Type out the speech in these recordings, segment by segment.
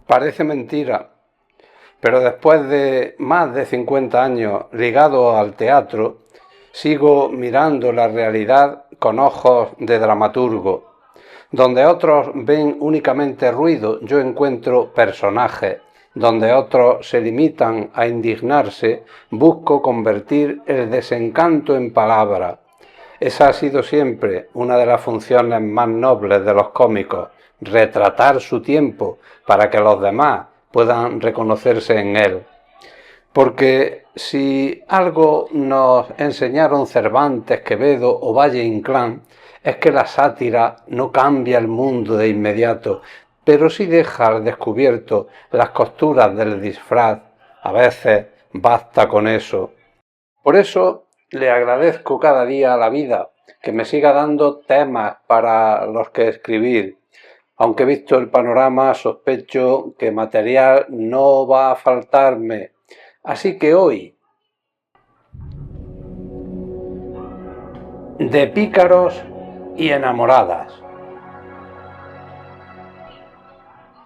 Parece mentira, pero después de más de 50 años ligado al teatro, sigo mirando la realidad con ojos de dramaturgo. Donde otros ven únicamente ruido, yo encuentro personajes. Donde otros se limitan a indignarse, busco convertir el desencanto en palabra. Esa ha sido siempre una de las funciones más nobles de los cómicos, retratar su tiempo para que los demás puedan reconocerse en él. Porque si algo nos enseñaron Cervantes, Quevedo o Valle Inclán, es que la sátira no cambia el mundo de inmediato, pero sí deja al descubierto las costuras del disfraz. A veces basta con eso. Por eso le agradezco cada día a la vida que me siga dando temas para los que escribir. Aunque visto el panorama, sospecho que material no va a faltarme. Así que hoy, de pícaros y enamoradas.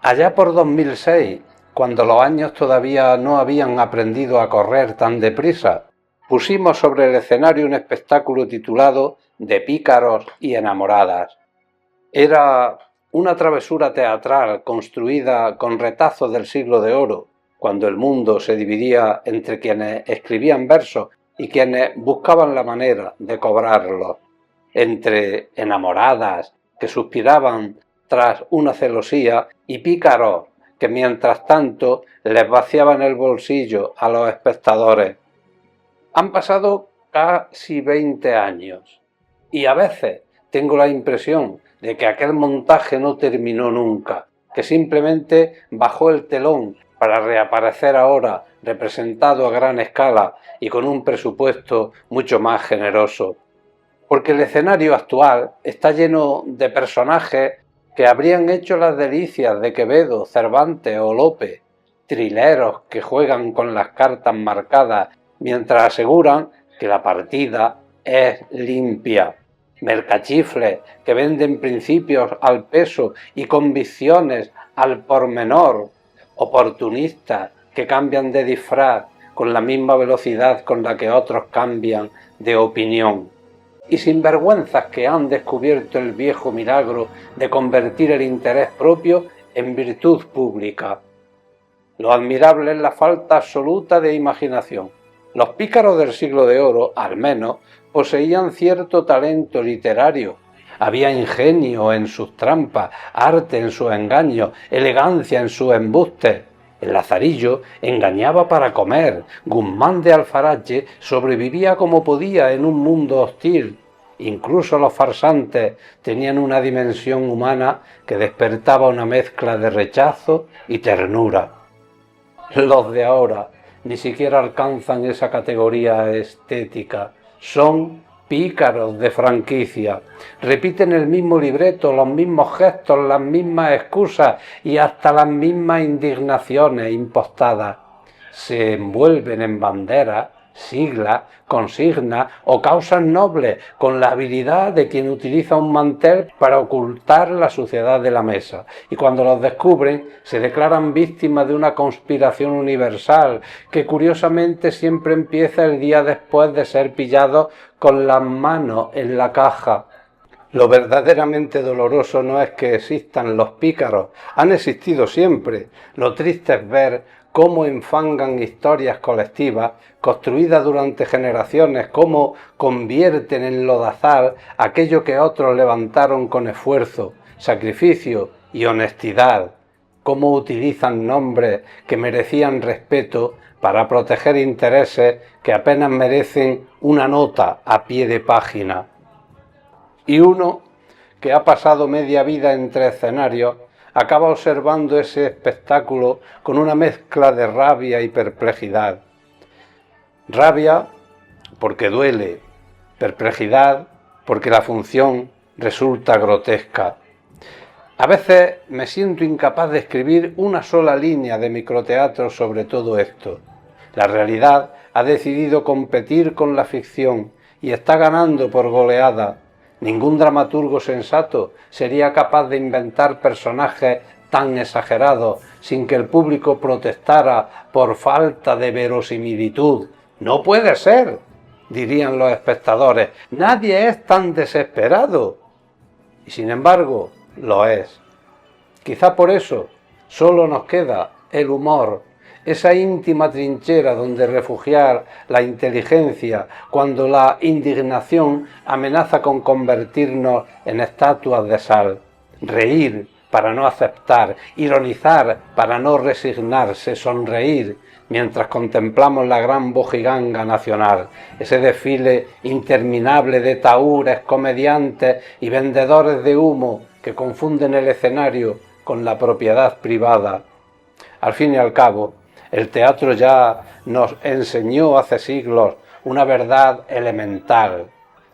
Allá por 2006, cuando los años todavía no habían aprendido a correr tan deprisa, pusimos sobre el escenario un espectáculo titulado De pícaros y enamoradas. Era una travesura teatral construida con retazos del siglo de oro, cuando el mundo se dividía entre quienes escribían versos y quienes buscaban la manera de cobrarlos, entre enamoradas que suspiraban tras una celosía y pícaros que mientras tanto les vaciaban el bolsillo a los espectadores. Han pasado casi 20 años y a veces tengo la impresión de que aquel montaje no terminó nunca, que simplemente bajó el telón para reaparecer ahora representado a gran escala y con un presupuesto mucho más generoso. Porque el escenario actual está lleno de personajes que habrían hecho las delicias de Quevedo, Cervantes o Lope, trileros que juegan con las cartas marcadas mientras aseguran que la partida es limpia, mercachifles que venden principios al peso y convicciones al pormenor, oportunistas que cambian de disfraz con la misma velocidad con la que otros cambian de opinión, y sinvergüenzas que han descubierto el viejo milagro de convertir el interés propio en virtud pública. Lo admirable es la falta absoluta de imaginación. Los pícaros del siglo de oro, al menos, poseían cierto talento literario. Había ingenio en sus trampas, arte en sus engaños, elegancia en sus embustes. El Lazarillo engañaba para comer. Guzmán de Alfarache sobrevivía como podía en un mundo hostil. Incluso los farsantes tenían una dimensión humana que despertaba una mezcla de rechazo y ternura. Los de ahora ni siquiera alcanzan esa categoría estética. Son pícaros de franquicia. Repiten el mismo libreto, los mismos gestos, las mismas excusas y hasta las mismas indignaciones impostadas. Se envuelven en banderas, siglas, consignas o causas nobles con la habilidad de quien utiliza un mantel para ocultar la suciedad de la mesa, y cuando los descubren se declaran víctimas de una conspiración universal que curiosamente siempre empieza el día después de ser pillados con las manos en la caja. Lo verdaderamente doloroso no es que existan los pícaros, han existido siempre. Lo triste es ver cómo enfangan historias colectivas construidas durante generaciones, cómo convierten en lodazal aquello que otros levantaron con esfuerzo, sacrificio y honestidad, cómo utilizan nombres que merecían respeto para proteger intereses que apenas merecen una nota a pie de página. Y uno, que ha pasado media vida entre escenarios, acaba observando ese espectáculo con una mezcla de rabia y perplejidad. Rabia porque duele, perplejidad porque la función resulta grotesca. A veces me siento incapaz de escribir una sola línea de microteatro sobre todo esto. La realidad ha decidido competir con la ficción y está ganando por goleada. Ningún dramaturgo sensato sería capaz de inventar personajes tan exagerados sin que el público protestara por falta de verosimilitud? No puede ser, dirían los espectadores, nadie es tan desesperado. Y sin embargo, lo es. Quizá por eso solo nos queda el humor, esa íntima trinchera donde refugiar la inteligencia cuando la indignación amenaza con convertirnos en estatuas de sal. Reír para no aceptar, ironizar para no resignarse, sonreír mientras contemplamos la gran bojiganga nacional, ese desfile interminable de tahúres, comediantes y vendedores de humo que confunden el escenario con la propiedad privada. Al fin y al cabo, el teatro ya nos enseñó hace siglos una verdad elemental.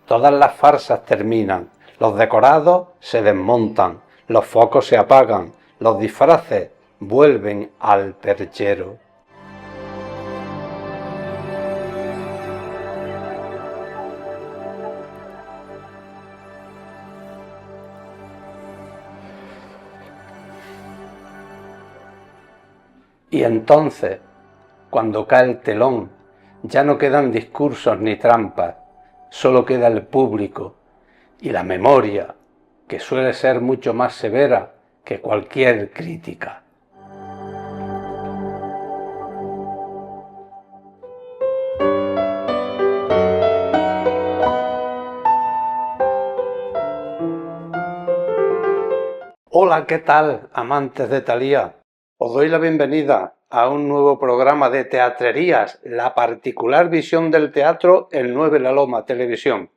Todas las farsas terminan, los decorados se desmontan, los focos se apagan, los disfraces vuelven al perchero. Y entonces, cuando cae el telón, ya no quedan discursos ni trampas, solo queda el público y la memoria, que suele ser mucho más severa que cualquier crítica. Hola, ¿qué tal, amantes de Thalía? Os doy la bienvenida a un nuevo programa de Teatrerías, la particular visión del teatro en 9 La Loma Televisión.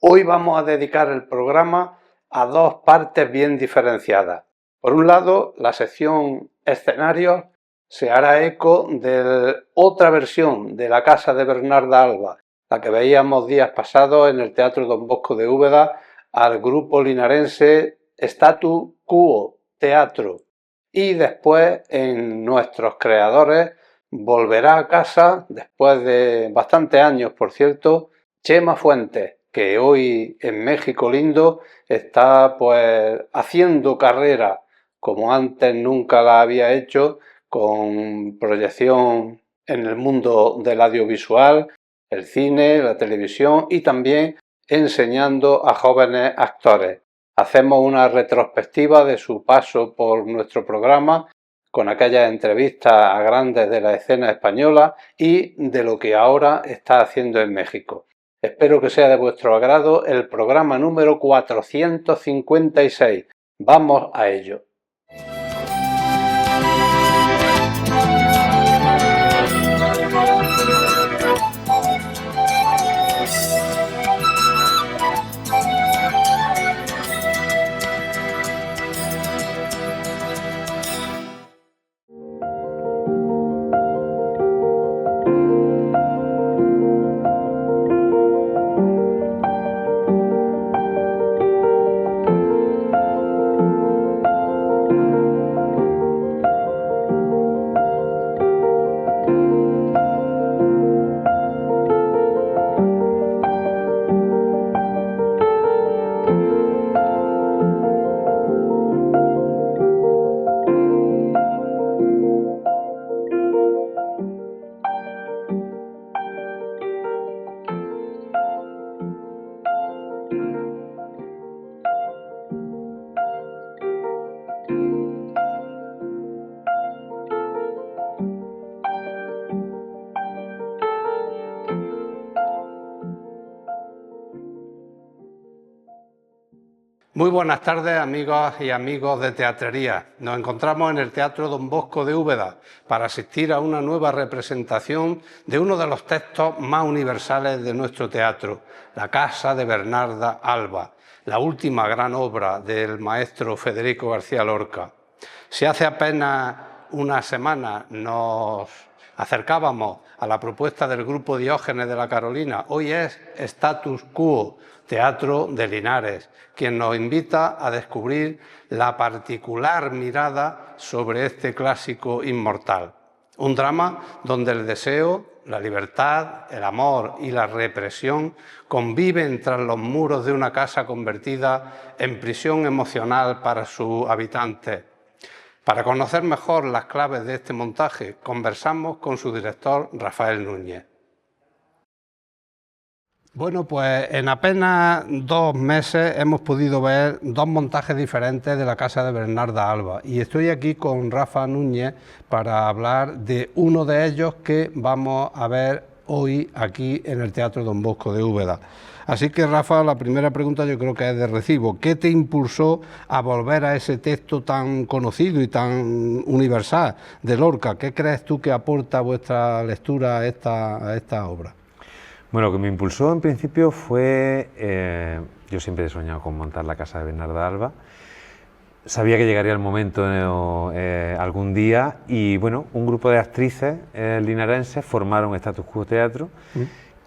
Hoy vamos a dedicar el programa a dos partes bien diferenciadas. Por un lado, la sección escenarios se hará eco de otra versión de la casa de Bernarda Alba, la que veíamos días pasados en el Teatro Don Bosco de Úbeda al grupo linarense Statu Quo Teatro. Y después en Nuestros Creadores volverá a casa, después de bastantes años por cierto, Chema Fuentes, que hoy en México lindo está pues haciendo carrera como antes nunca la había hecho, con proyección en el mundo del audiovisual, el cine, la televisión y también enseñando a jóvenes actores. Hacemos una retrospectiva de su paso por nuestro programa con aquellas entrevistas a grandes de la escena española y de lo que ahora está haciendo en México. Espero que sea de vuestro agrado el programa número 456. Vamos a ello. Muy buenas tardes, amigas y amigos de Teatrería. Nos encontramos en el Teatro Don Bosco de Úbeda para asistir a una nueva representación de uno de los textos más universales de nuestro teatro, La casa de Bernarda Alba, la última gran obra del maestro Federico García Lorca. Si hace apenas una semana nos acercábamos a la propuesta del grupo Diógenes de la Carolina, hoy es Status Quo, Teatro de Linares, quien nos invita a descubrir la particular mirada sobre este clásico inmortal. Un drama donde el deseo, la libertad, el amor y la represión conviven tras los muros de una casa convertida en prisión emocional para sus habitantes. Para conocer mejor las claves de este montaje, conversamos con su director, Rafael Núñez. Bueno, pues en apenas 2 meses hemos podido ver 2 montajes diferentes de la casa de Bernarda Alba y estoy aquí con Rafa Núñez para hablar de uno de ellos que vamos a ver hoy aquí en el Teatro Don Bosco de Úbeda. Así que, Rafa, la primera pregunta yo creo que es de recibo. ¿Qué te impulsó a volver a ese texto tan conocido y tan universal de Lorca? ¿Qué crees tú que aporta vuestra lectura a esta obra? Bueno, lo que me impulsó en principio fue, yo siempre he soñado con montar la casa de Bernarda Alba, sabía que llegaría el momento algún día y bueno, un grupo de actrices linarenses formaron Status Quo Teatro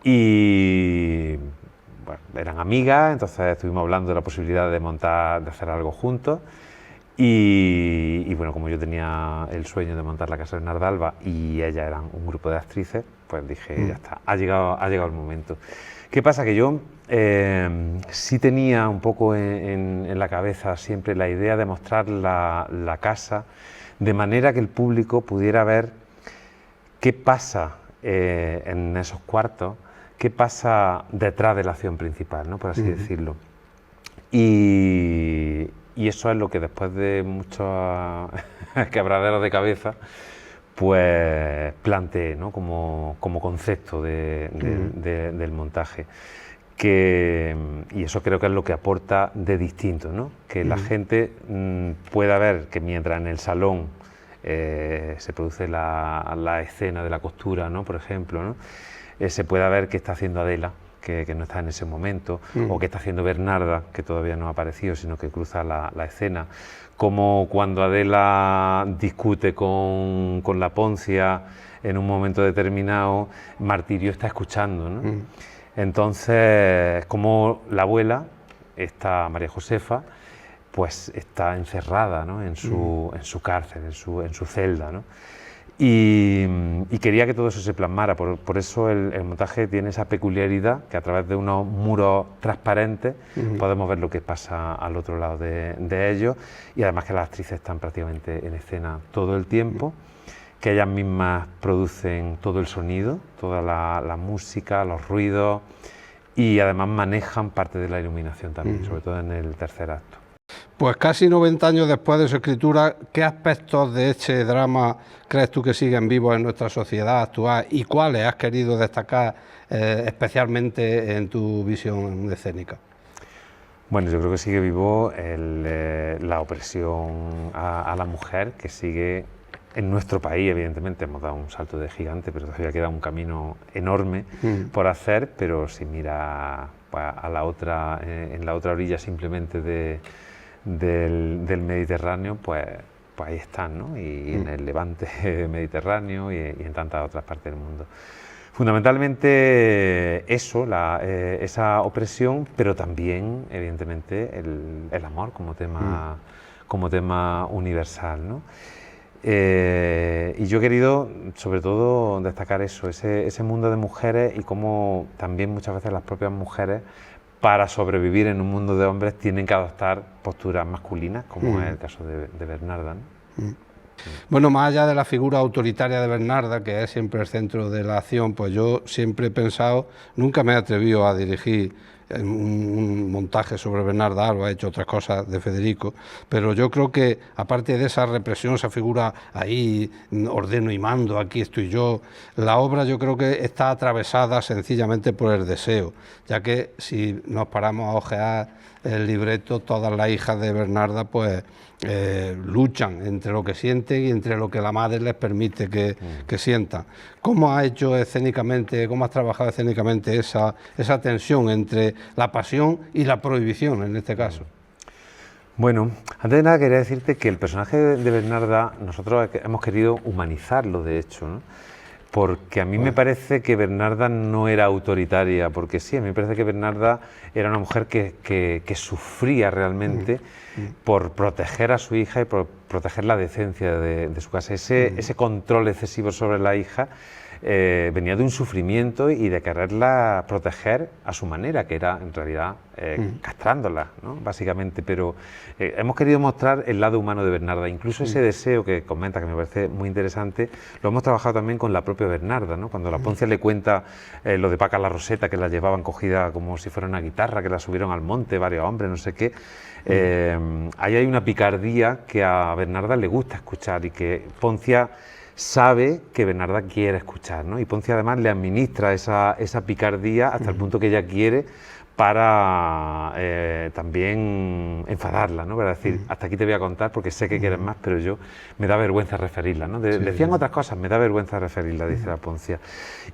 y bueno, eran amigas, entonces estuvimos hablando de la posibilidad de hacer algo juntos y bueno, como yo tenía el sueño de montar la casa de Bernarda Alba y ellas eran un grupo de actrices, pues dije, ya está, ha llegado el momento. ¿Qué pasa? Que yo sí tenía un poco en la cabeza siempre la idea de mostrar la casa de manera que el público pudiera ver qué pasa en esos cuartos, qué pasa detrás de la acción principal, ¿no? Por así decirlo. Y eso es lo que después de muchos quebraderos de cabeza, pues planteé, ¿no? como concepto del montaje. Y eso creo que es lo que aporta de distinto, ¿no? Que la gente pueda ver que mientras en el salón se produce la escena de la costura, ¿no? Por ejemplo, ¿no? Se pueda ver qué está haciendo Adela, que no está en ese momento, o qué está haciendo Bernarda, que todavía no ha aparecido, sino que cruza la escena, como cuando Adela discute con la Poncia en un momento determinado, Martirio está escuchando, ¿no? Entonces, como la abuela, esta María Josefa, pues está encerrada, ¿no? en su cárcel, en su celda, ¿no? Y quería que todo eso se plasmara, por eso el montaje tiene esa peculiaridad que a través de unos muros transparentes podemos ver lo que pasa al otro lado de ellos, y además que las actrices están prácticamente en escena todo el tiempo, que ellas mismas producen todo el sonido, toda la música, los ruidos, y además manejan parte de la iluminación también, sobre todo en el tercer acto. Pues casi 90 años después de su escritura, ¿qué aspectos de este drama crees tú que siguen vivos en nuestra sociedad actual y cuáles has querido destacar especialmente en tu visión escénica? Bueno, yo creo que sigue vivo la opresión a la mujer, que sigue en nuestro país. Evidentemente hemos dado un salto de gigante, pero todavía queda un camino enorme por hacer, pero si mira pues, en la otra orilla simplemente del Mediterráneo, pues ahí están, ¿no? Y en el levante mediterráneo y en tantas otras partes del mundo. Fundamentalmente eso, esa opresión, pero también, evidentemente, el amor como tema universal, ¿no? Y yo he querido, sobre todo, destacar eso, ese mundo de mujeres y cómo también muchas veces las propias mujeres, para sobrevivir en un mundo de hombres, tienen que adoptar posturas masculinas, como es el caso de Bernarda, ¿no? Bueno, más allá de la figura autoritaria de Bernarda, que es siempre el centro de la acción, pues yo siempre he pensado, nunca me he atrevido a dirigir un montaje sobre Bernarda Alba, he hecho otras cosas de Federico, pero yo creo que aparte de esa represión, esa figura ahí, ordeno y mando, aquí estoy yo, la obra yo creo que está atravesada sencillamente por el deseo, ya que si nos paramos a ojear el libreto, todas las hijas de Bernarda pues luchan entre lo que sienten y entre lo que la madre les permite que sientan. ¿Cómo has hecho escénicamente, cómo has trabajado escénicamente esa tensión entre la pasión y la prohibición en este caso? Bueno, antes de nada quería decirte que el personaje de Bernarda nosotros hemos querido humanizarlo, de hecho, ¿no? Porque a mí me parece que Bernarda no era autoritaria, porque sí, a mí me parece que Bernarda era una mujer que sufría realmente por proteger a su hija y por proteger la decencia de su casa. Ese control excesivo sobre la hija venía de un sufrimiento y de quererla proteger a su manera, que era en realidad castrándola, ¿no? Básicamente, pero hemos querido mostrar el lado humano de Bernarda, incluso ese deseo que comenta, que me parece muy interesante, lo hemos trabajado también con la propia Bernarda, ¿no? Cuando la Poncia le cuenta lo de Paca la Roseta, que la llevaban cogida como si fuera una guitarra, que la subieron al monte varios hombres, no sé qué, ahí hay una picardía que a Bernarda le gusta escuchar y que Poncia sabe que Bernarda quiere escuchar, ¿no? Y Poncia además le administra esa picardía hasta el punto que ella quiere para también enfadarla, ¿no? Para decir, hasta aquí te voy a contar porque sé que quieres más, pero yo me da vergüenza referirla, ¿no? Decían otras cosas, me da vergüenza referirla, dice la Poncia.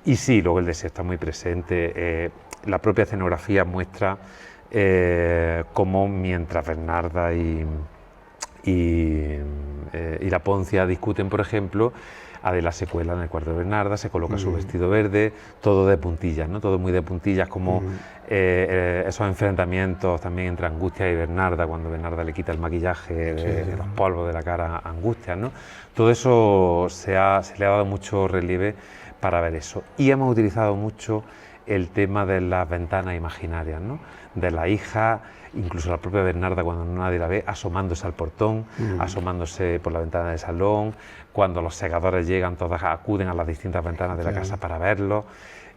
Y sí, luego el deseo está muy presente, la propia escenografía muestra cómo mientras Bernarda y la Poncia discuten, por ejemplo, Adela se cuela en el cuarto de Bernarda, se coloca su vestido verde, todo de puntillas, ¿no? Todo muy de puntillas, como esos enfrentamientos también entre Angustia y Bernarda, cuando Bernarda le quita el maquillaje de los polvos de la cara a Angustia, ¿no? Todo eso se le ha dado mucho relieve para ver eso. Y hemos utilizado mucho el tema de las ventanas imaginarias, ¿no? De la hija, incluso la propia Bernarda cuando nadie la ve, asomándose al portón, asomándose por la ventana del salón, cuando los segadores llegan, todas acuden a las distintas ventanas de la casa para verlos,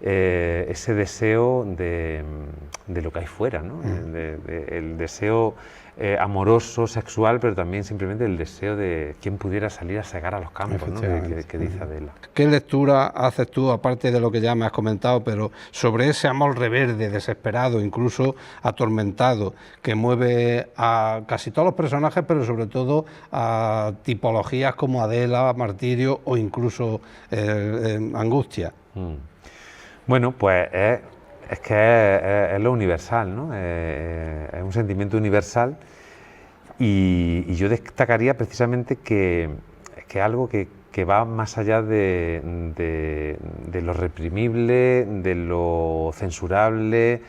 ese deseo de lo que hay fuera, ¿no? El deseo amoroso, sexual, pero también simplemente el deseo de quién pudiera salir a segar a los campos, ¿no? que dice Adela. ¿Qué lectura haces tú, aparte de lo que ya me has comentado, pero sobre ese amor reverde, desesperado, incluso atormentado, que mueve a casi todos los personajes, pero sobre todo a tipologías como Adela, Martirio o incluso Angustia? Bueno, pues es que es lo universal, ¿no? Es un sentimiento universal y yo destacaría precisamente que es algo que va más allá de lo reprimible, de lo censurable,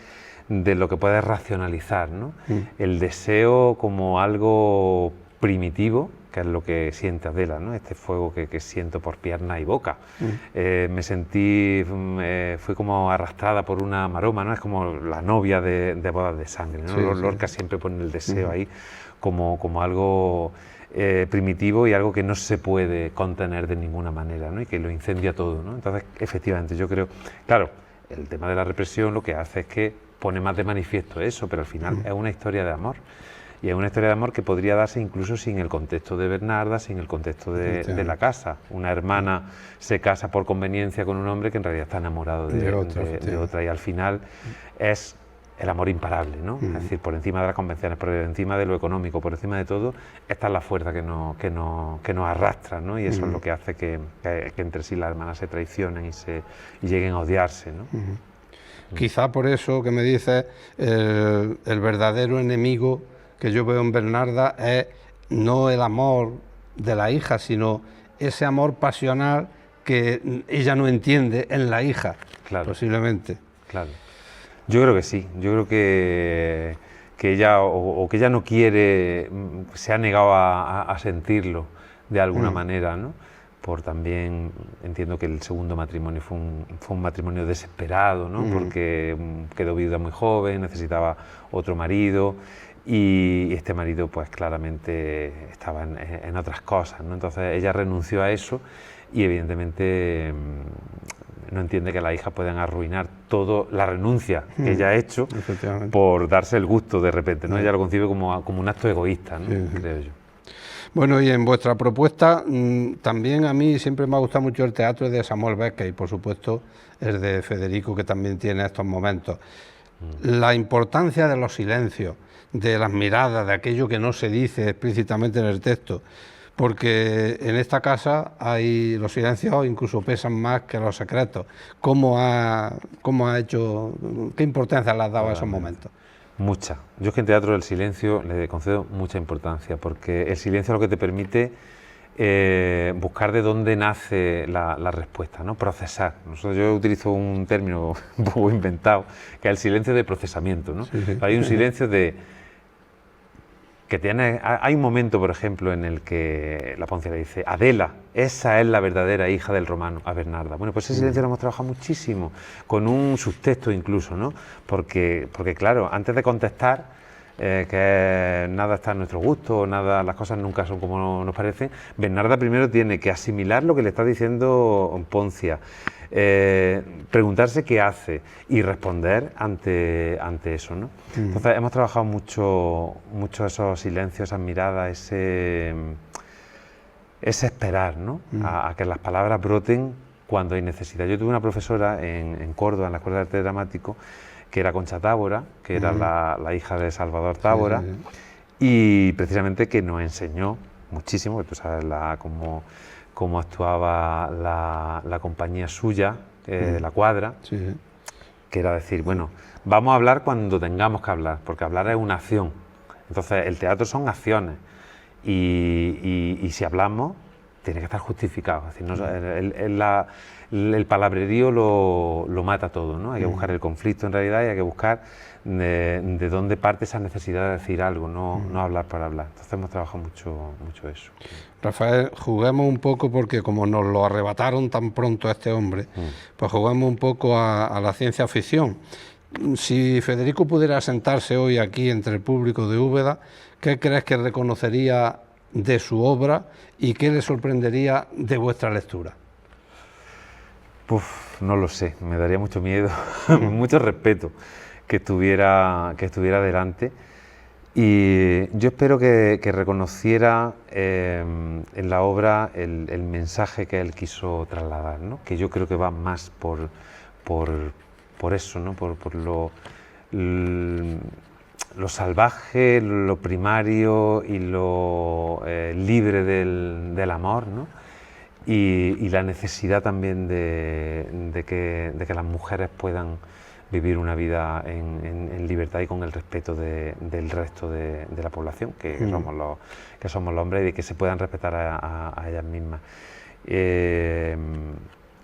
de lo que puedes racionalizar, ¿no? El deseo como algo primitivo, que es lo que siente Adela, ¿no? Este fuego que siento por pierna y boca. Me sentí, fui como arrastrada por una maroma, ¿no? Es como la novia de Bodas de Sangre, ¿no? Lorca siempre pone el deseo ahí como algo primitivo y algo que no se puede contener de ninguna manera, ¿no? Y que lo incendia todo, ¿no? Entonces, efectivamente, yo creo, claro, el tema de la represión lo que hace es que pone más de manifiesto eso, pero al final es una historia de amor. Y es una historia de amor que podría darse incluso sin el contexto de Bernarda, sin el contexto de la casa. Una hermana se casa por conveniencia con un hombre que en realidad está enamorado de otra, y al final es el amor imparable, ¿no? Es decir, por encima de las convenciones, por encima de lo económico, por encima de todo, esta es la fuerza que nos arrastra, ¿no? Y eso es lo que hace que entre sí las hermanas se traicionen y lleguen a odiarse, ¿no? Quizá por eso que me dices, el verdadero enemigo que yo veo en Bernarda es no el amor de la hija, sino ese amor pasional que ella no entiende en la hija, posiblemente. Claro. Yo creo que sí, yo creo que ella o que ella no quiere, se ha negado a sentirlo de alguna manera, ¿no? Por también, entiendo que el segundo matrimonio fue un matrimonio desesperado, ¿no? Porque quedó viuda muy joven, necesitaba otro marido. Y este marido pues claramente estaba en otras cosas, ¿no? Entonces ella renunció a eso y evidentemente no entiende que las hijas puedan arruinar toda la renuncia que ella ha hecho por darse el gusto de repente, ¿no? Ella lo concibe como un acto egoísta, ¿no? Creo yo. Bueno, y en vuestra propuesta también a mí siempre me ha gustado mucho el teatro de Samuel Beckett y por supuesto el de Federico, que también tiene estos momentos. La importancia de los silencios, de las miradas, de aquello que no se dice explícitamente en el texto, porque en esta casa los silencios incluso pesan más que los secretos. ¿Cómo ha hecho, qué importancia le has dado a esos momentos? Mucha. Yo es que en teatro del silencio le concedo mucha importancia, porque el silencio es lo que te permite buscar de dónde nace la respuesta, ¿no? Procesar. Yo utilizo un término un poco inventado, que es el silencio de procesamiento, ¿no? Hay un silencio de Hay un momento, por ejemplo, en el que la Poncia le dice: Adela, esa es la verdadera hija del romano, a Bernarda. Bueno, pues ese silencio lo hemos trabajado muchísimo, con un subtexto incluso, ¿no? Porque claro, antes de contestar, que nada está a nuestro gusto, las cosas nunca son como nos parecen, Bernarda primero tiene que asimilar lo que le está diciendo Poncia, preguntarse qué hace y responder ante eso, ¿no? Entonces hemos trabajado mucho esos silencios, esas miradas, ese esperar, ¿no? A que las palabras broten cuando hay necesidad. Yo tuve una profesora en Córdoba, en la Escuela de Arte Dramático, que era Concha Tábora, que era la hija de Salvador Tábora, y precisamente que nos enseñó muchísimo, que tú sabes cómo actuaba la compañía suya, La Cuadra, que era decir, bueno, vamos a hablar cuando tengamos que hablar, porque hablar es una acción. Entonces el teatro son acciones, y si hablamos, tiene que estar justificado. Es decir, el palabrerío lo mata todo, ¿no? Hay que buscar el conflicto en realidad, y hay que buscar de dónde parte esa necesidad de decir algo, no hablar por hablar. Entonces hemos trabajado mucho eso. Rafael, juguemos un poco, porque como nos lo arrebataron tan pronto a este hombre, pues juguemos un poco a la ciencia ficción. Si Federico pudiera sentarse hoy aquí entre el público de Úbeda, ¿qué crees que reconocería de su obra y qué le sorprendería de vuestra lectura? No lo sé, me daría mucho miedo, mucho respeto que estuviera delante, y yo espero que reconociera en la obra el mensaje que él quiso trasladar, ¿no? Que yo creo que va más por eso, ¿no? Por lo salvaje, lo primario y lo libre del amor, ¿no? Y la necesidad también de que las mujeres puedan vivir una vida en libertad y con el respeto del resto de la población, que somos los hombres, y de que se puedan respetar a ellas mismas.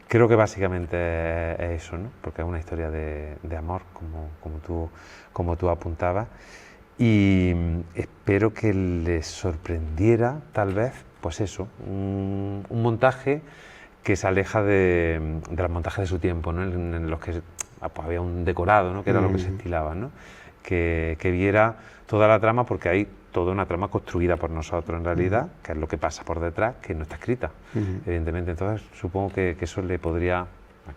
Creo que básicamente es eso, ¿no? Porque es una historia de amor, como tú apuntabas, y espero que les sorprendiera, tal vez, pues eso, un montaje que se aleja de los montajes de su tiempo, ¿no? En los que pues había un decorado, ¿no? Que era lo que se estilaba, ¿no? Que viera toda la trama, porque hay toda una trama construida por nosotros en realidad, que es lo que pasa por detrás, que no está escrita, evidentemente. Entonces supongo que eso le podría,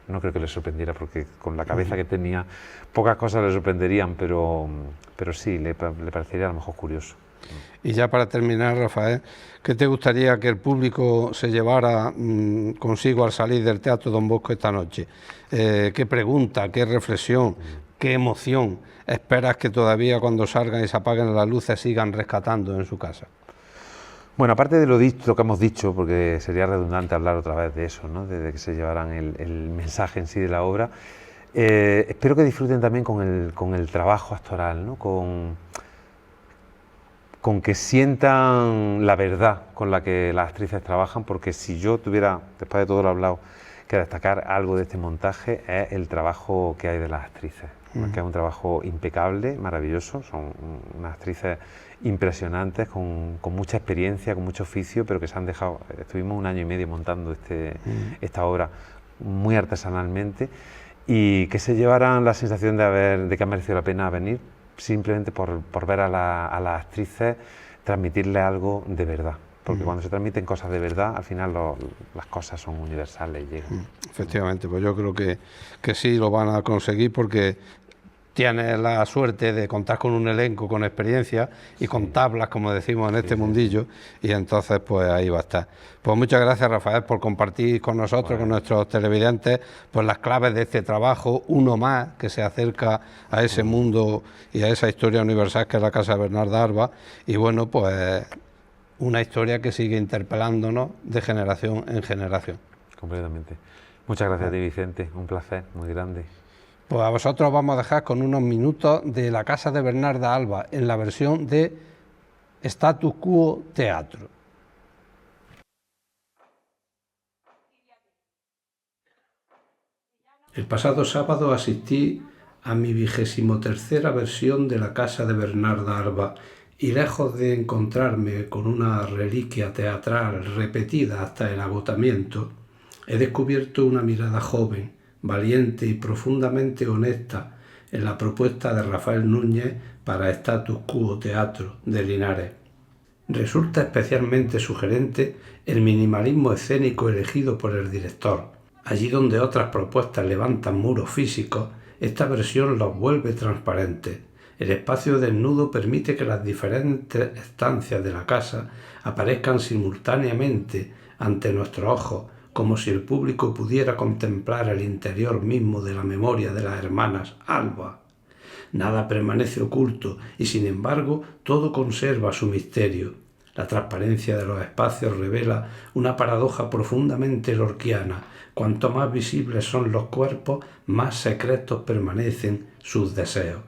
no creo que le sorprendiera, porque con la cabeza que tenía pocas cosas le sorprenderían, pero sí, le parecería a lo mejor curioso. Y ya para terminar, Rafael, ¿qué te gustaría que el público se llevara consigo al salir del Teatro Don Bosco esta noche? ¿Qué pregunta, qué reflexión, qué emoción esperas que todavía cuando salgan y se apaguen las luces sigan rescatando en su casa? Bueno, aparte de lo que hemos dicho, porque sería redundante hablar otra vez de eso, ¿no? De que se llevaran el mensaje en sí de la obra, espero que disfruten también con el trabajo actoral, ¿no? Con que sientan la verdad con la que las actrices trabajan, porque si yo tuviera, después de todo lo hablado, que destacar algo de este montaje, es el trabajo que hay de las actrices, que es un trabajo impecable, maravilloso, son unas actrices impresionantes, con mucha experiencia, con mucho oficio, pero que se han dejado, estuvimos 1 año y medio montando esta obra muy artesanalmente, y que se llevaran la sensación de que ha merecido la pena venir, simplemente por ver a las actrices transmitirle algo de verdad, porque cuando se transmiten cosas de verdad, al final las cosas son universales y llegan. Efectivamente, pues yo creo que sí lo van a conseguir, porque tienes la suerte de contar con un elenco con experiencia y con tablas, como decimos en este mundillo, y entonces pues ahí va a estar. Pues muchas gracias, Rafael, por compartir con nosotros, con nuestros televidentes, pues las claves de este trabajo, uno más que se acerca a ese mundo y a esa historia universal que es la Casa de Bernarda Alba, y bueno, pues una historia que sigue interpelándonos de generación en generación. Completamente. Muchas gracias a ti, Vicente, un placer muy grande. Pues a vosotros vamos a dejar con unos minutos de La Casa de Bernarda Alba en la versión de Status Quo Teatro. El pasado sábado asistí a mi 23ª versión de La Casa de Bernarda Alba Y lejos de encontrarme con una reliquia teatral repetida hasta el agotamiento, he descubierto una mirada joven, valiente y profundamente honesta en la propuesta de Rafael Núñez para Status Quo Teatro de Linares. Resulta especialmente sugerente el minimalismo escénico elegido por el director. Allí donde otras propuestas levantan muros físicos, esta versión los vuelve transparentes. El espacio desnudo permite que las diferentes estancias de la casa aparezcan simultáneamente ante nuestros ojos, como si el público pudiera contemplar el interior mismo de la memoria de las hermanas Alba. Nada permanece oculto y, sin embargo, todo conserva su misterio. La transparencia de los espacios revela una paradoja profundamente lorquiana. Cuanto más visibles son los cuerpos, más secretos permanecen sus deseos.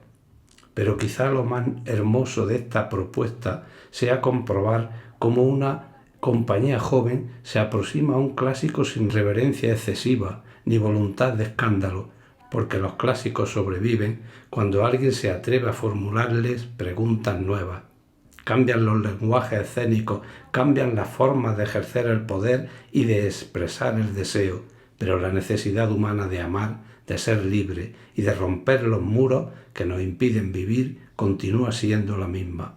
Pero quizá lo más hermoso de esta propuesta sea comprobar cómo una compañía joven se aproxima a un clásico sin reverencia excesiva ni voluntad de escándalo, porque los clásicos sobreviven cuando alguien se atreve a formularles preguntas nuevas. Cambian los lenguajes escénicos, cambian las formas de ejercer el poder y de expresar el deseo, pero la necesidad humana de amar, de ser libre y de romper los muros que nos impiden vivir continúa siendo la misma.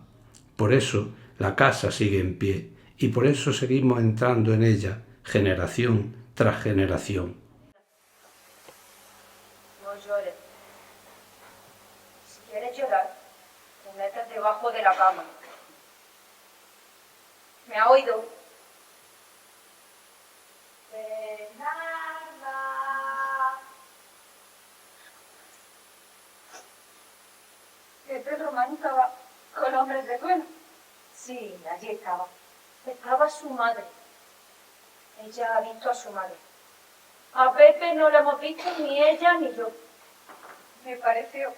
Por eso la casa sigue en pie y por eso seguimos entrando en ella, generación tras generación. No llores. Si quieres llorar, te metes debajo de la cama. ¿Me ha oído? ¿Que Pedro Román estaba con hombres de duelo? Sí, allí estaba. Estaba su madre. Ella ha visto a su madre. A Pepe no lo hemos visto ni ella ni yo. Me pareció.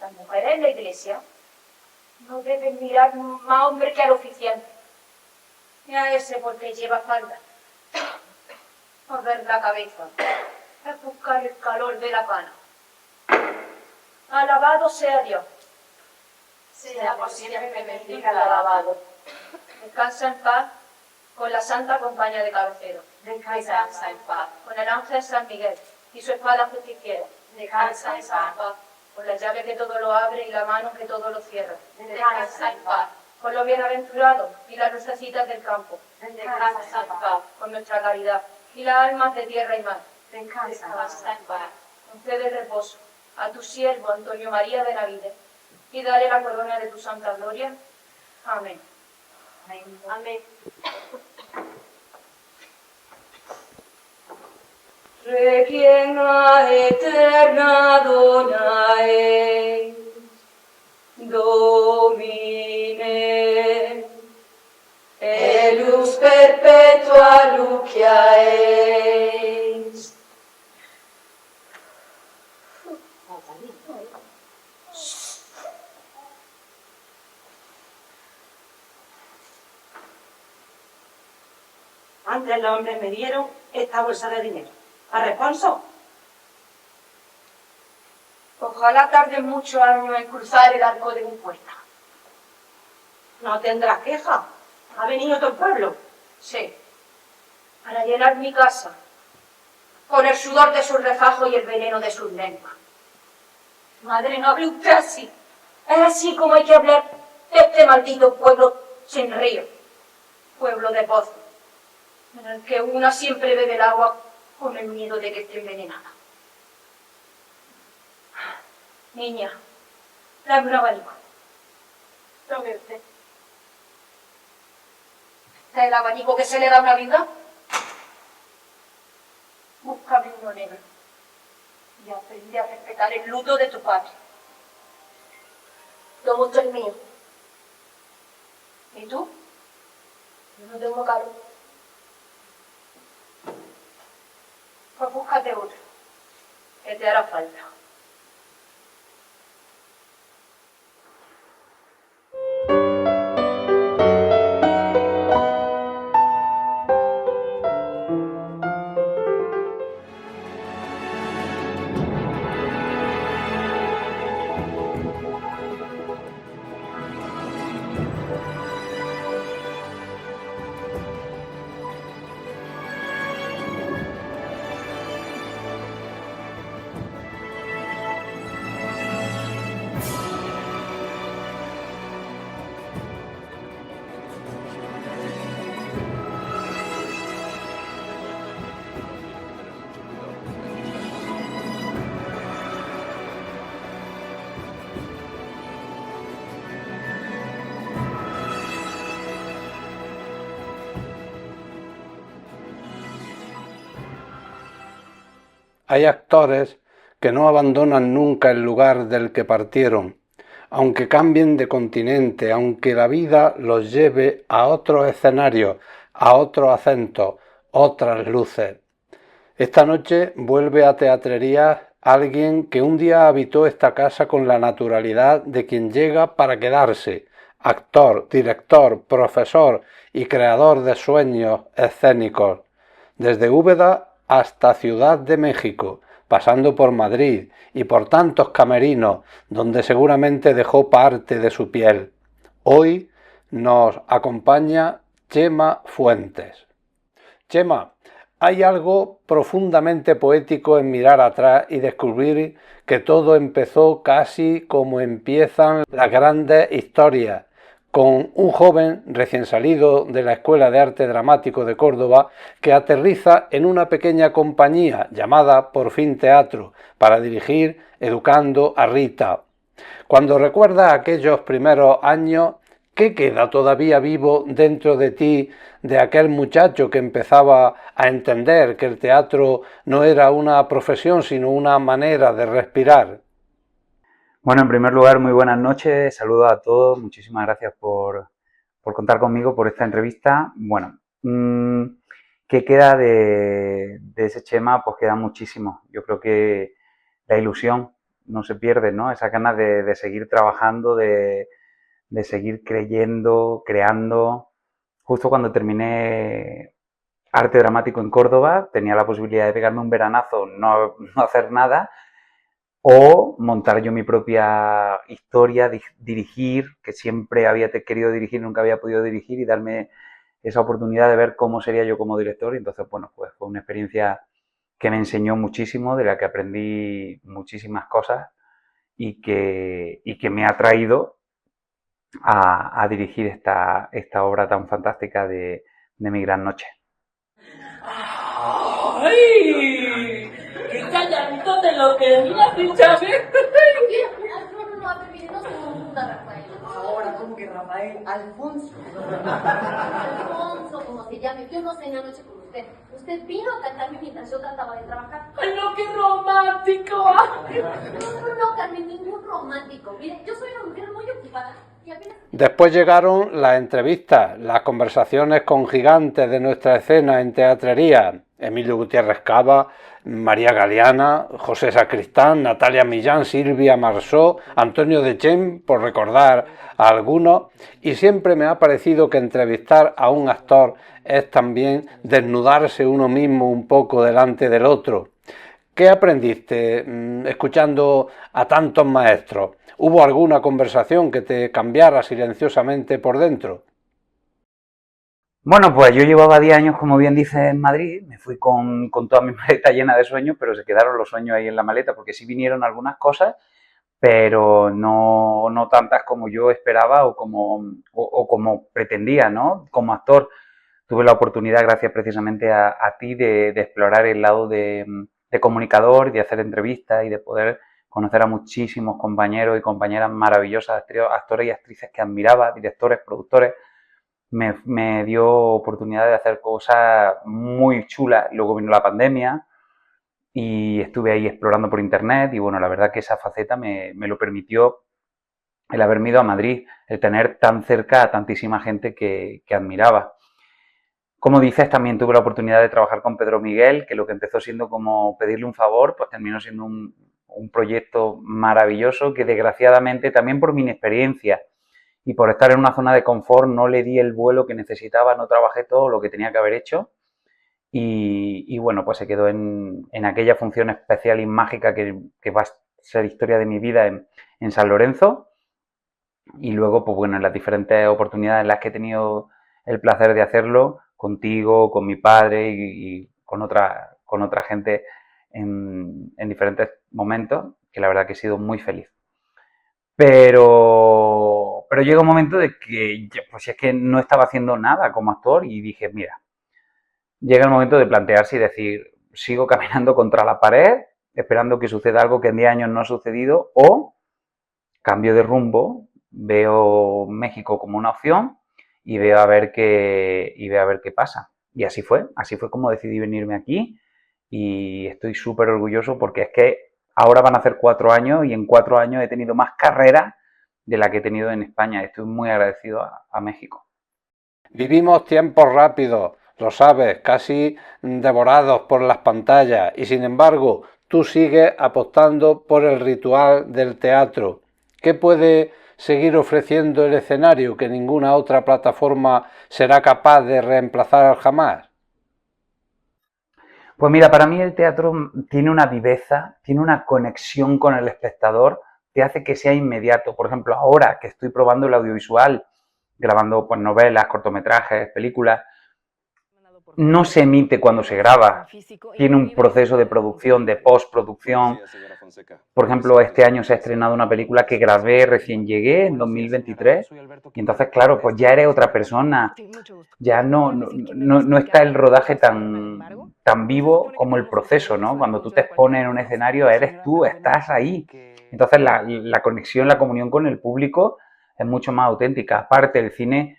Las mujeres en la iglesia no deben mirar más hombre que al oficial. Ni a ese porque lleva falda. A ver la cabeza. A buscar el calor de la pana. Alabado sea Dios. Sea por siempre que bendiga el alabado. Descansa en paz con la santa compañía de cabecero. Descansa en paz con el ángel San Miguel y su espada justiciera. Descansa en paz con la llave que todo lo abre y la mano que todo lo cierra. Descansa en paz con los bienaventurados y las lucecitas del campo. Descansa en paz con nuestra caridad y las almas de tierra y mar. Descansa en paz. Concede reposo a tu siervo Antonio María de Navides y dale la corona de tu santa gloria. Amén. Amén. Amén. Requiescat aeterna dona eis, Domine, et lux perpetua lucia eis. Antes los hombres me dieron esta bolsa de dinero. ¿A responso? Ojalá tarde muchos años en cruzar el arco de mi puerta. No tendrás queja. Ha venido todo el pueblo. Sí, para llenar mi casa, con el sudor de sus refajos y el veneno de sus lenguas. Madre, no hable usted así. Es así como hay que hablar de este maldito pueblo sin río. Pueblo de pozos, en el que una siempre bebe el agua con el miedo de que esté envenenada. Niña, dame un abanico. Tome usted. ¿Este es el abanico que se le da a una vida? Búscame uno negro y aprende a respetar el luto de tu padre. Toma usted el mío. ¿Y tú? Yo no tengo calor. Pues búscate otro, que te hará falta. Hay actores que no abandonan nunca el lugar del que partieron, aunque cambien de continente, aunque la vida los lleve a otros escenarios, a otros acentos, otras luces. Esta noche vuelve a Teatrería alguien que un día habitó esta casa con la naturalidad de quien llega para quedarse, actor, director, profesor y creador de sueños escénicos, desde Úbeda hasta Ciudad de México, pasando por Madrid y por tantos camerinos donde seguramente dejó parte de su piel. Hoy nos acompaña Chema Fuentes. Chema, hay algo profundamente poético en mirar atrás y descubrir que todo empezó casi como empiezan las grandes historias, con un joven recién salido de la Escuela de Arte Dramático de Córdoba que aterriza en una pequeña compañía llamada Por Fin Teatro para dirigir Educando a Rita. Cuando recuerdas aquellos primeros años, ¿qué queda todavía vivo dentro de ti de aquel muchacho que empezaba a entender que el teatro no era una profesión sino una manera de respirar? Bueno, en primer lugar, muy buenas noches, saludos a todos, muchísimas gracias por contar conmigo por esta entrevista. Bueno, ¿qué queda de ese Chema? Pues queda muchísimo. Yo creo que la ilusión no se pierde, ¿no? Esa ganas de seguir trabajando, de seguir creyendo, creando. Justo cuando terminé arte dramático en Córdoba, tenía la posibilidad de pegarme un veranazo, no hacer nada, o montar yo mi propia historia, dirigir, que siempre había querido dirigir, nunca había podido dirigir, y darme esa oportunidad de ver cómo sería yo como director. Y entonces, bueno, pues fue una experiencia que me enseñó muchísimo, de la que aprendí muchísimas cosas y que me ha traído a dirigir esta obra tan fantástica de Mi Gran Noche. ¡Ay! ¡Qué calladito te lo querías, Isabel! No, a ver, mire, no se confunda, Rafael. Ahora, ¿cómo que Rafael? Alfonso. Alfonso, como se llame, yo no cené anoche con usted. Usted vino a cantarme mientras yo trataba de trabajar. ¡Ay, no, qué romántico! No, Carmen, ningún romántico. Mire, yo soy una mujer muy ocupada. Después llegaron las entrevistas, las conversaciones con gigantes de nuestra escena en Teatrería: Emilio Gutiérrez Cava, María Galeana, José Sacristán, Natalia Millán, Silvia Marsó, Antonio Dechen, por recordar a algunos, y siempre me ha parecido que entrevistar a un actor es también desnudarse uno mismo un poco delante del otro. ¿Qué aprendiste escuchando a tantos maestros? ¿Hubo alguna conversación que te cambiara silenciosamente por dentro? Bueno, pues yo llevaba 10 años, como bien dices, en Madrid. Me fui con toda mi maleta llena de sueños, pero se quedaron los sueños ahí en la maleta, porque sí vinieron algunas cosas, pero no tantas como yo esperaba o como pretendía, ¿no? Como actor tuve la oportunidad, gracias precisamente a ti, de explorar el lado de comunicador, de hacer entrevistas y de poder conocer a muchísimos compañeros y compañeras maravillosas, actores y actrices que admiraba, directores, productores. Me dio oportunidad de hacer cosas muy chulas. Luego vino la pandemia y estuve ahí explorando por internet, y bueno, la verdad que esa faceta me lo permitió el haberme ido a Madrid, el tener tan cerca a tantísima gente que admiraba. Como dices, también tuve la oportunidad de trabajar con Pedro Miguel, que lo que empezó siendo como pedirle un favor, pues terminó siendo un proyecto maravilloso, que desgraciadamente, también por mi inexperiencia y por estar en una zona de confort, no le di el vuelo que necesitaba, no trabajé todo lo que tenía que haber hecho, y bueno, pues se quedó en aquella función especial y mágica que va a ser historia de mi vida en San Lorenzo. Y luego, pues bueno, en las diferentes oportunidades en las que he tenido el placer de hacerlo, contigo, con mi padre y con otra gente en diferentes momentos, que la verdad que he sido muy feliz. Pero llega un momento de que, pues es que no estaba haciendo nada como actor, y dije, mira, llega el momento de plantearse y decir, sigo caminando contra la pared, esperando que suceda algo que en 10 años no ha sucedido, o cambio de rumbo, veo México como una opción y veo a ver qué pasa. Y así fue como decidí venirme aquí, y estoy súper orgulloso porque es que ahora van a hacer 4 años y en 4 años he tenido más carrera de la que he tenido en España. Estoy muy agradecido a México. Vivimos tiempos rápidos, lo sabes, casi devorados por las pantallas, y sin embargo tú sigues apostando por el ritual del teatro. ¿Qué puede seguir ofreciendo el escenario que ninguna otra plataforma será capaz de reemplazar jamás? Pues mira, para mí el teatro tiene una viveza, tiene una conexión con el espectador que hace que sea inmediato. Por ejemplo, ahora que estoy probando el audiovisual, grabando pues, novelas, cortometrajes, películas, no se emite cuando se graba, tiene un proceso de producción, de postproducción. Por ejemplo, este año se ha estrenado una película que grabé recién llegué, en 2023, y entonces, claro, pues ya eres otra persona, ya no está el rodaje tan vivo como el proceso, ¿no? Cuando tú te expones en un escenario, eres tú, estás ahí. Entonces, la conexión, la comunión con el público es mucho más auténtica. Aparte, el cine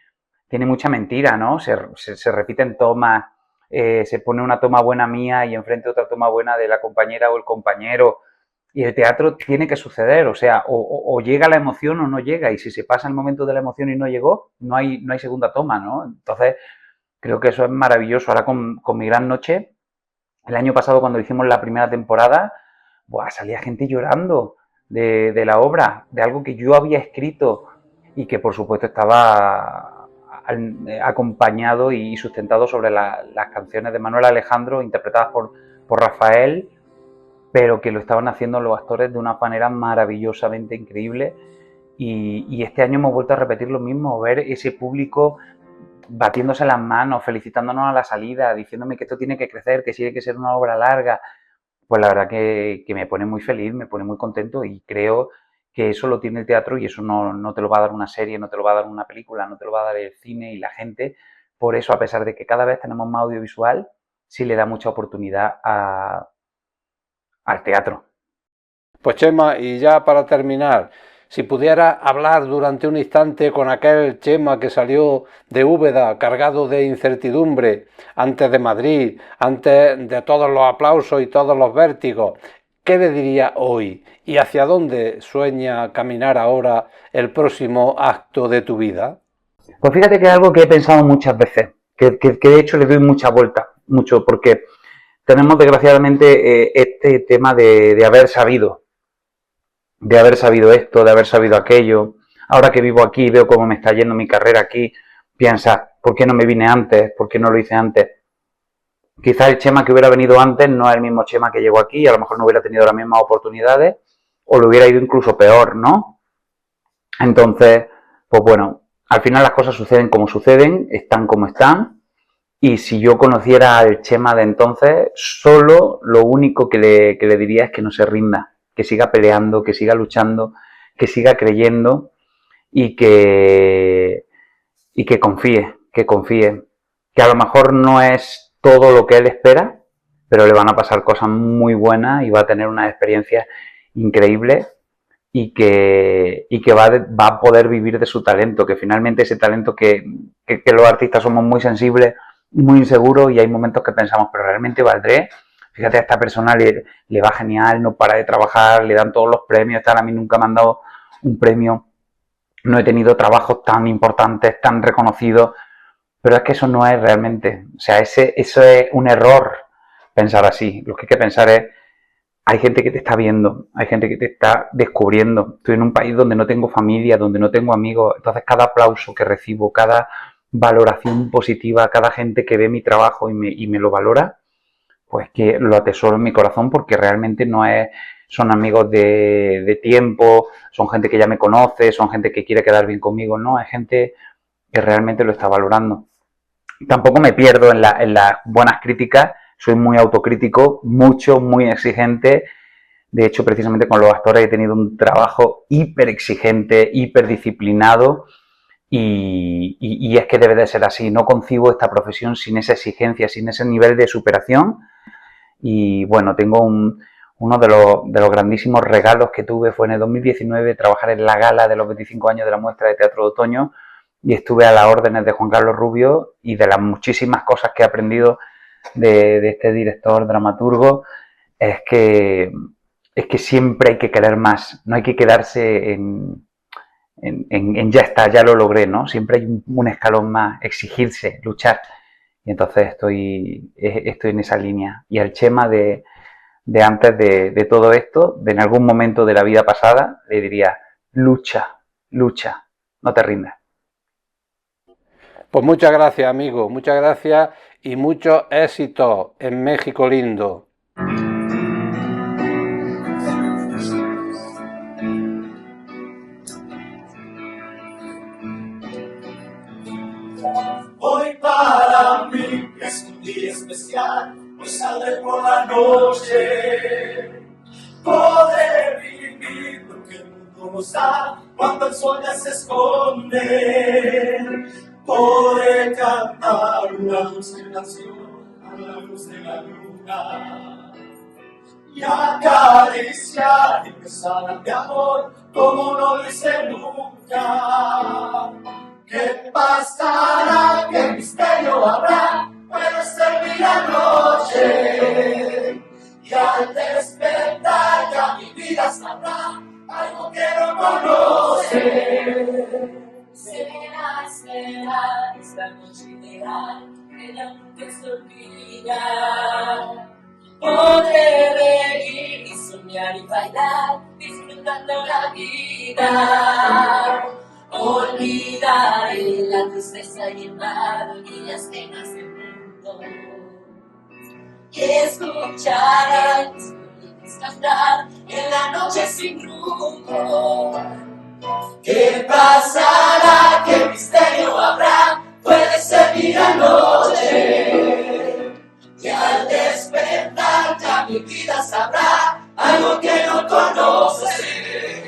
tiene mucha mentira, ¿no? Se repiten tomas, se pone una toma buena mía y enfrente otra toma buena de la compañera o el compañero. Y el teatro tiene que suceder, o sea, o llega la emoción o no llega. Y si se pasa el momento de la emoción y no llegó, no hay segunda toma, ¿no? Entonces, creo que eso es maravilloso. Ahora con Mi Gran Noche, el año pasado cuando hicimos la primera temporada, ¡buah!, salía gente llorando de la obra, de algo que yo había escrito y que por supuesto estaba acompañado y sustentado sobre las canciones de Manuel Alejandro, interpretadas por Rafael, pero que lo estaban haciendo los actores de una manera maravillosamente increíble. Y este año hemos vuelto a repetir lo mismo, ver ese público batiéndose las manos, felicitándonos a la salida, diciéndome que esto tiene que crecer, que tiene que ser una obra larga. Pues la verdad que me pone muy feliz, me pone muy contento y creo que eso lo tiene el teatro y eso no te lo va a dar una serie, no te lo va a dar una película, no te lo va a dar el cine y la gente. Por eso, a pesar de que cada vez tenemos más audiovisual, sí le da mucha oportunidad al teatro. Pues Chema, y ya para terminar, si pudiera hablar durante un instante con aquel Chema que salió de Úbeda cargado de incertidumbre, antes de Madrid, antes de todos los aplausos y todos los vértigos, ¿qué le diría hoy? ¿Y hacia dónde sueña caminar ahora el próximo acto de tu vida? Pues fíjate que es algo que he pensado muchas veces, que de hecho le doy mucha vuelta, mucho, porque tenemos desgraciadamente este tema de haber sabido esto, de haber sabido aquello. Ahora que vivo aquí, veo cómo me está yendo mi carrera aquí, piensa, ¿por qué no me vine antes? ¿Por qué no lo hice antes? Quizás el Chema que hubiera venido antes no es el mismo Chema que llegó aquí, a lo mejor no hubiera tenido las mismas oportunidades, o le hubiera ido incluso peor, ¿no? Entonces, pues bueno, al final las cosas suceden como suceden, están como están, y si yo conociera al Chema de entonces, solo lo único que le diría es que no se rinda, que siga peleando, que siga luchando, que siga creyendo y que confíe, que a lo mejor no es todo lo que él espera, pero le van a pasar cosas muy buenas y va a tener una experiencia increíble y que va a poder vivir de su talento, que finalmente ese talento que los artistas somos muy sensibles, muy inseguros y hay momentos que pensamos, pero realmente valdré. Fíjate, a esta persona le va genial, no para de trabajar, le dan todos los premios, tal. A mí nunca me han dado un premio, no he tenido trabajos tan importantes, tan reconocidos, pero es que eso no es realmente, o sea, eso es un error pensar así. Lo que hay que pensar es, hay gente que te está viendo, hay gente que te está descubriendo. Estoy en un país donde no tengo familia, donde no tengo amigos, entonces cada aplauso que recibo, cada valoración positiva, cada gente que ve mi trabajo y me lo valora, pues que lo atesoro en mi corazón porque realmente son amigos de tiempo, son gente que ya me conoce, son gente que quiere quedar bien conmigo, no, es gente que realmente lo está valorando. Tampoco me pierdo en las buenas críticas, soy muy autocrítico, muy exigente. De hecho, precisamente con los actores he tenido un trabajo hiper exigente, hiper disciplinado y es que debe de ser así. No concibo esta profesión sin esa exigencia, sin ese nivel de superación. Y bueno, tengo uno de los grandísimos regalos que tuve fue en el 2019 trabajar en la gala de los 25 años de la muestra de teatro de otoño y estuve a las órdenes de Juan Carlos Rubio y de las muchísimas cosas que he aprendido de este director dramaturgo es que siempre hay que querer más, no hay que quedarse en ya está, ya lo logré, ¿no? Siempre hay un escalón más, exigirse, luchar. Y entonces estoy en esa línea. Y el Chema de antes de todo esto, en algún momento de la vida pasada, le diría, lucha, lucha, no te rindas. Pues muchas gracias, amigo, muchas gracias y muchos éxitos en México lindo. Hoy para mí es un día especial, pues saldré por la noche. Podré vivir lo que el mundo nos da cuando el sol ya se esconde. Podré cantar una dulce canción a la luz de la luna y acariciar y besar de amor como no lo hice nunca. ¿Qué pasará? ¿Qué misterio habrá? Puede ser noche y al despertar ya mi vida sabrá algo que no conoce. Será, esta noche ideal que la nunca se olvida. Podré reír y soñar y bailar, disfrutando la vida. Olvidaré la tristeza y el mal y las penas del mundo. Y escucharé mis oídos cantar en la noche sin rumbo. ¿Qué pasará? ¿Qué misterio habrá? Puede ser noche. Y al despertar ya mi vida sabrá algo que no conoce.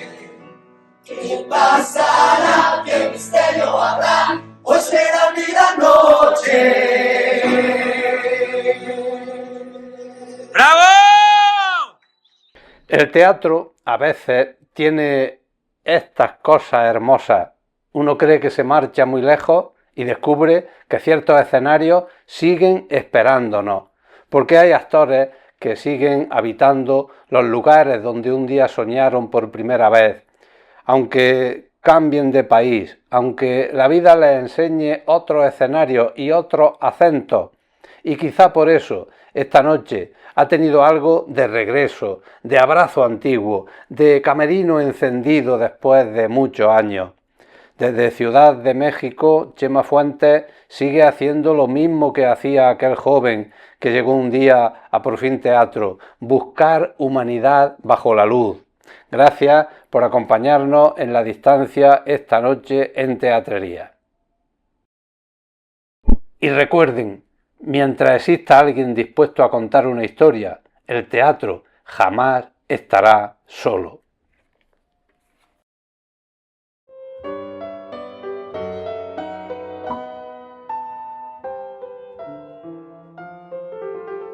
¿Qué pasará? ¿Qué misterio habrá? Pues será noche. ¡Bravo! El teatro a veces tiene estas cosas hermosas. Uno cree que se marcha muy lejos y descubre que ciertos escenarios siguen esperándonos, porque hay actores que siguen habitando los lugares donde un día soñaron por primera vez. Aunque cambien de país, aunque la vida les enseñe otros escenarios y otros acentos, y quizá por eso esta noche ha tenido algo de regreso, de abrazo antiguo, de camerino encendido después de muchos años. Desde Ciudad de México, Chema Fuentes sigue haciendo lo mismo que hacía aquel joven que llegó un día a Por Fin Teatro, buscar humanidad bajo la luz. Gracias por acompañarnos en la distancia esta noche en Teatrería. Y recuerden, mientras exista alguien dispuesto a contar una historia, el teatro jamás estará solo.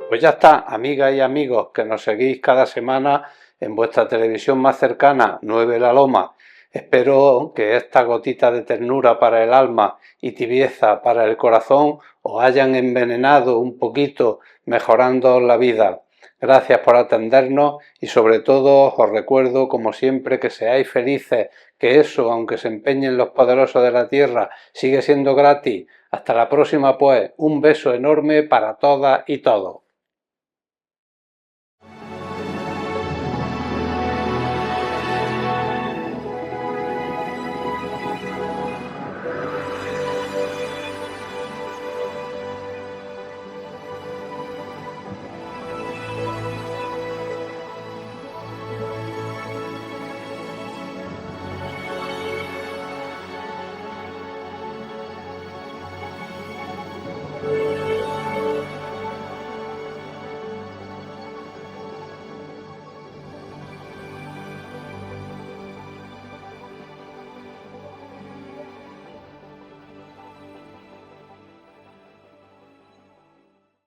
Pues ya está, amigas y amigos que nos seguís cada semana en vuestra televisión más cercana, 9 La Loma. Espero que esta gotita de ternura para el alma y tibieza para el corazón os hayan envenenado un poquito, mejorando la vida. Gracias por atendernos y sobre todo os recuerdo, como siempre, que seáis felices, que eso, aunque se empeñen los poderosos de la tierra, sigue siendo gratis. Hasta la próxima, pues, un beso enorme para todas y todos.